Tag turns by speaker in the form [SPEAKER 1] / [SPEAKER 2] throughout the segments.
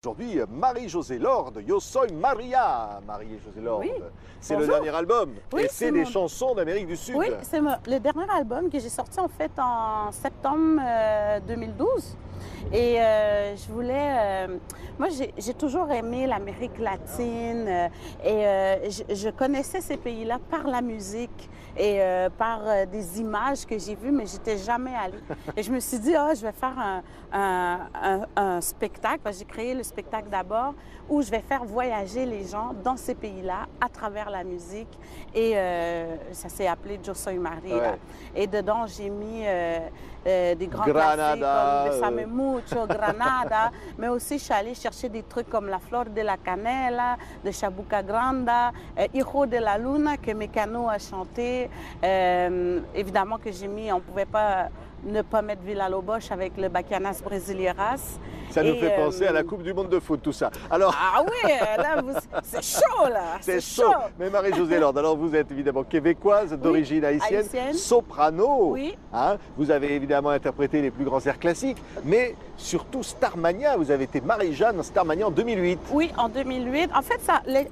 [SPEAKER 1] Aujourd'hui, Marie-Josée Lord, Yo Soy Maria. Marie-Josée Lord,
[SPEAKER 2] Oui.
[SPEAKER 1] c'est le
[SPEAKER 2] Bonjour.
[SPEAKER 1] dernier album.
[SPEAKER 2] Oui,
[SPEAKER 1] et
[SPEAKER 2] c'est
[SPEAKER 1] c'est des
[SPEAKER 2] mon-
[SPEAKER 1] chansons d'Amérique du Sud.
[SPEAKER 2] Oui, c'est le dernier album que j'ai sorti en fait en septembre 2012. Et je voulais. Moi, j'ai toujours aimé l'Amérique latine je connaissais ces pays-là par la musique et par des images que j'ai vues, mais j'étais jamais allée. Et je me suis dit, je vais faire un spectacle, parce que j'ai créé le spectacle d'abord, où je vais faire voyager les gens dans ces pays-là à travers la musique. Et ça s'est appelé Yo Soy Maria.
[SPEAKER 1] Ouais.
[SPEAKER 2] Et dedans, j'ai mis des grands
[SPEAKER 1] Granada,
[SPEAKER 2] classiques comme Besame Mucho, Granada, mais aussi je suis allée chercher des trucs comme La Flor de la Canela, de Chabuca Granda, Hijo de la Luna que Mecano a chanté. Évidemment que j'ai mis, on ne pouvait pas ne pas mettre Villa Lobos avec le Bachianas Brasileiras.
[SPEAKER 1] Ça nous fait penser à la Coupe du Monde de foot, tout ça. Alors,
[SPEAKER 2] Ah oui, là, c'est chaud là.
[SPEAKER 1] c'est chaud. Mais Marie-Josée Lord, alors vous êtes évidemment québécoise, d'origine haïtienne, soprano.
[SPEAKER 2] Oui.
[SPEAKER 1] Hein, vous avez évidemment interprété les plus grands airs classiques, mais surtout Starmania. Vous avez été Marie-Jeanne dans Starmania en 2008.
[SPEAKER 2] Oui, en 2008. En fait,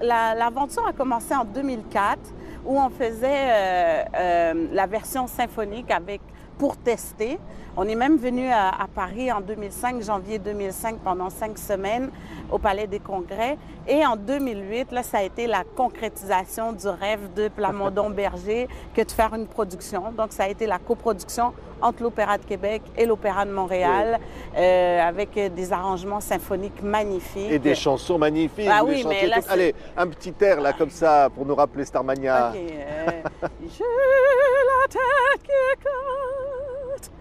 [SPEAKER 2] l'aventure a commencé en 2004, où on faisait la version symphonique pour tester. On est même venu à Paris en 2005, janvier 2005, pendant 5 semaines au Palais des Congrès. Et en 2008, là, ça a été la concrétisation du rêve de Plamondon-Berger que de faire une production. Donc, ça a été la coproduction entre l'Opéra de Québec et l'Opéra de Montréal, avec des arrangements symphoniques magnifiques.
[SPEAKER 1] Et des chansons magnifiques.
[SPEAKER 2] Ah
[SPEAKER 1] vous les
[SPEAKER 2] oui,
[SPEAKER 1] chantiez
[SPEAKER 2] mais là,
[SPEAKER 1] toutes. Allez, un petit air là comme ça pour nous rappeler Starmania.
[SPEAKER 2] OK. J'ai la tête qui éclate,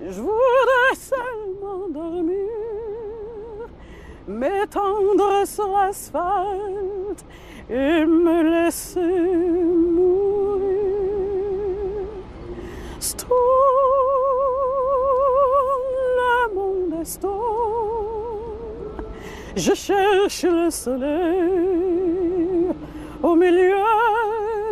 [SPEAKER 2] je voudrais seulement dormir, m'étendre sur l'asphalte et me laisser mourir. Stone, le monde est stone, je cherche le soleil au milieu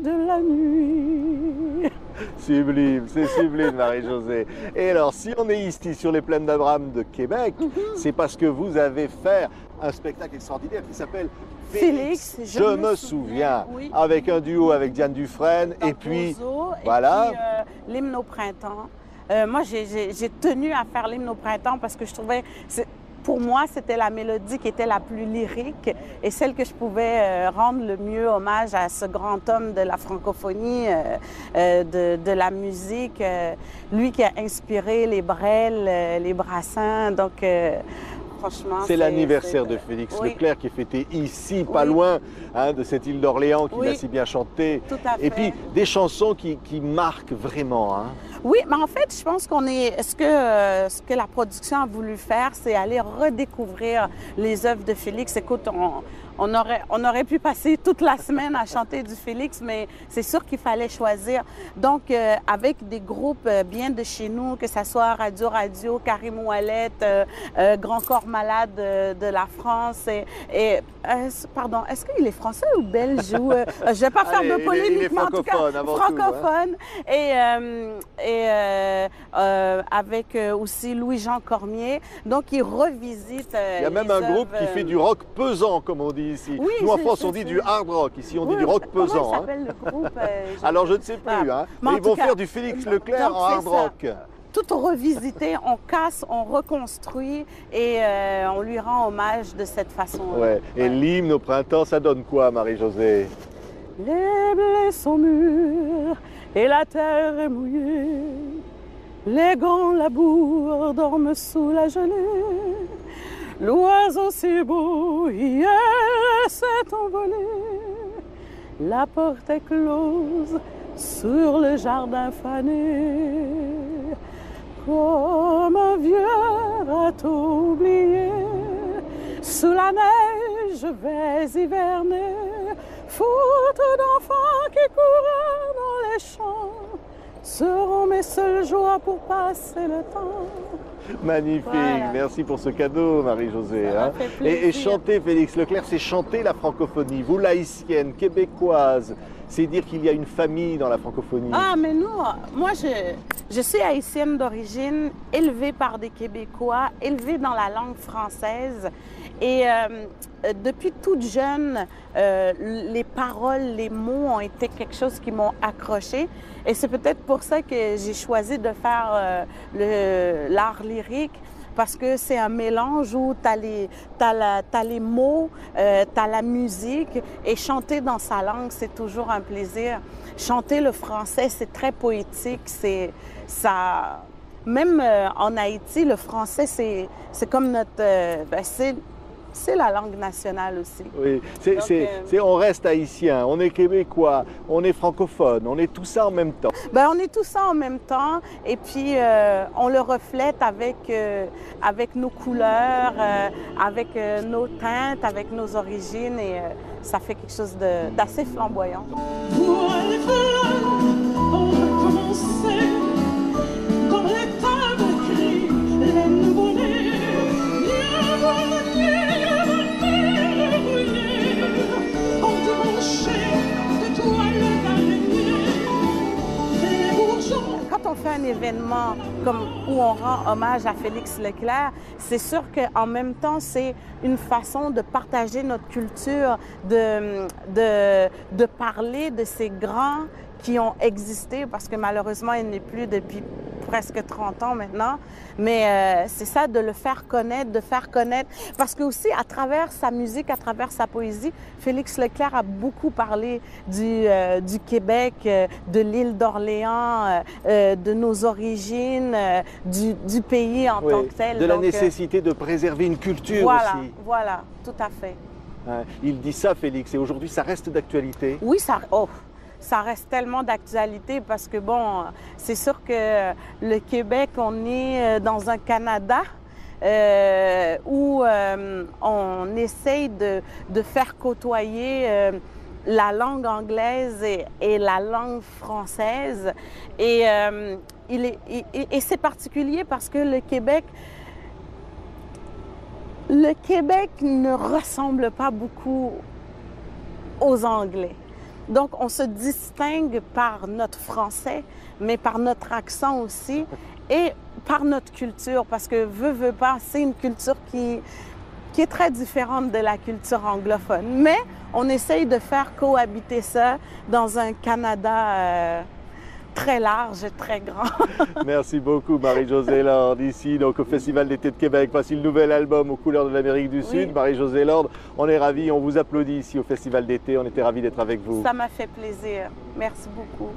[SPEAKER 2] de la nuit.
[SPEAKER 1] Sublime, c'est sublime Marie-Josée. Et alors, si on est ici sur les plaines d'Abraham de Québec, c'est parce que vous avez fait un spectacle extraordinaire qui s'appelle
[SPEAKER 2] Félix,
[SPEAKER 1] je me souviens,
[SPEAKER 2] oui.
[SPEAKER 1] avec un duo avec Diane Dufresne, et puis
[SPEAKER 2] Bozo,
[SPEAKER 1] voilà.
[SPEAKER 2] Et puis l'hymne au printemps. Moi, j'ai tenu à faire l'hymne au printemps parce que je trouvais, pour moi, c'était la mélodie qui était la plus lyrique et celle que je pouvais rendre le mieux hommage à ce grand homme de la francophonie, de la musique, lui qui a inspiré les Brel, les Brassens. Donc, franchement,
[SPEAKER 1] c'est l'anniversaire de Félix Leclerc qui est fêté ici, pas loin de cette île d'Orléans qu'il a si bien chanté.
[SPEAKER 2] Tout à fait.
[SPEAKER 1] Et puis des chansons qui marquent vraiment. Hein.
[SPEAKER 2] Oui, mais en fait, je pense ce que la production a voulu faire, c'est aller redécouvrir les œuvres de Félix. Écoute, on aurait pu passer toute la semaine à chanter du Félix, mais c'est sûr qu'il fallait choisir. Donc, avec des groupes bien de chez nous, que ce soit Radio, Karim Ouellette, Grand Corps Malade de la France. Pardon, est-ce qu'il est français ou belge? Je ne vais pas faire de polémique,
[SPEAKER 1] il est
[SPEAKER 2] mais en tout cas, francophone. Avec aussi Louis-Jean Cormier. Donc, il revisite
[SPEAKER 1] il y a même un groupe qui fait du rock pesant, comme on dit ici.
[SPEAKER 2] Oui,
[SPEAKER 1] nous, en France, on dit du hard rock. Ici, on dit du rock pesant.
[SPEAKER 2] Comment s'appelle le groupe?
[SPEAKER 1] Alors, je ne sais plus. Hein. Mais ils vont faire du Félix Leclerc en hard rock.
[SPEAKER 2] Tout revisité, on casse, on reconstruit et on lui rend hommage de cette façon-là.
[SPEAKER 1] Ouais. Et l'hymne au printemps, ça donne quoi, Marie-Josée?
[SPEAKER 2] Les blés sont mûrs et la terre est mouillée. Les gants labourent, dorment sous la gelée. L'oiseau si beau hier s'est envolé. La porte est close sur le jardin fané. Comme un vieux râteau oublié, sous la neige je vais hiverner. Faute d'enfants qui courent dans les champs seront mes seules joies pour passer le temps.
[SPEAKER 1] Magnifique, voilà. Merci pour ce cadeau Marie-Josée. Hein. Et chanter Félix Leclerc, c'est chanter la francophonie. Vous, l'haïtienne, québécoise, c'est dire qu'il y a une famille dans la francophonie.
[SPEAKER 2] Ah, mais nous, moi, je suis haïtienne d'origine, élevée par des Québécois, élevée dans la langue française. Et depuis toute jeune, les paroles, les mots ont été quelque chose qui m'ont accroché. Et c'est peut-être pour ça que j'ai choisi de faire l'art lyrique, parce que c'est un mélange où tu as les mots, tu as la musique, et chanter dans sa langue, c'est toujours un plaisir. Chanter le français, c'est très poétique, même en Haïti, le français, c'est comme notre... c'est la langue nationale aussi.
[SPEAKER 1] Oui, on reste haïtien, on est québécois, on est francophone, on est tout ça en même temps.
[SPEAKER 2] On est tout ça en même temps, et puis on le reflète avec nos couleurs, avec nos teintes, avec nos origines, et ça fait quelque chose d'assez flamboyant. Quand on fait un événement où on rend hommage à Félix Leclerc, c'est sûr qu'en même temps, c'est une façon de partager notre culture, de parler de ces grands qui ont existé, parce que malheureusement, il n'est plus depuis presque 30 ans maintenant. Mais c'est ça, de le faire connaître, parce que aussi, à travers sa musique, à travers sa poésie, Félix Leclerc a beaucoup parlé du Québec, de l'île d'Orléans, de nos origines, du pays en tant que tel.
[SPEAKER 1] De la nécessité de préserver une culture aussi.
[SPEAKER 2] Voilà, tout à fait.
[SPEAKER 1] Il dit ça, Félix, et aujourd'hui, ça reste d'actualité? Oui,
[SPEAKER 2] ça reste tellement d'actualité, parce que bon, c'est sûr que le Québec, on est dans un Canada où on essaye de faire côtoyer la langue anglaise et la langue française. Et c'est particulier parce que le Québec ne ressemble pas beaucoup aux Anglais. Donc, on se distingue par notre français, mais par notre accent aussi, et par notre culture, parce que veut pas, c'est une culture qui est très différente de la culture anglophone. Mais on essaye de faire cohabiter ça dans un Canada très large et très grand.
[SPEAKER 1] Merci beaucoup, Marie-Josée Lord. Ici, donc, au Festival d'été de Québec, voici le nouvel album aux couleurs de l'Amérique du Sud. Oui. Marie-Josée Lord, on est ravis, on vous applaudit ici au Festival d'été. On était ravis d'être avec vous.
[SPEAKER 2] Ça m'a fait plaisir. Merci beaucoup.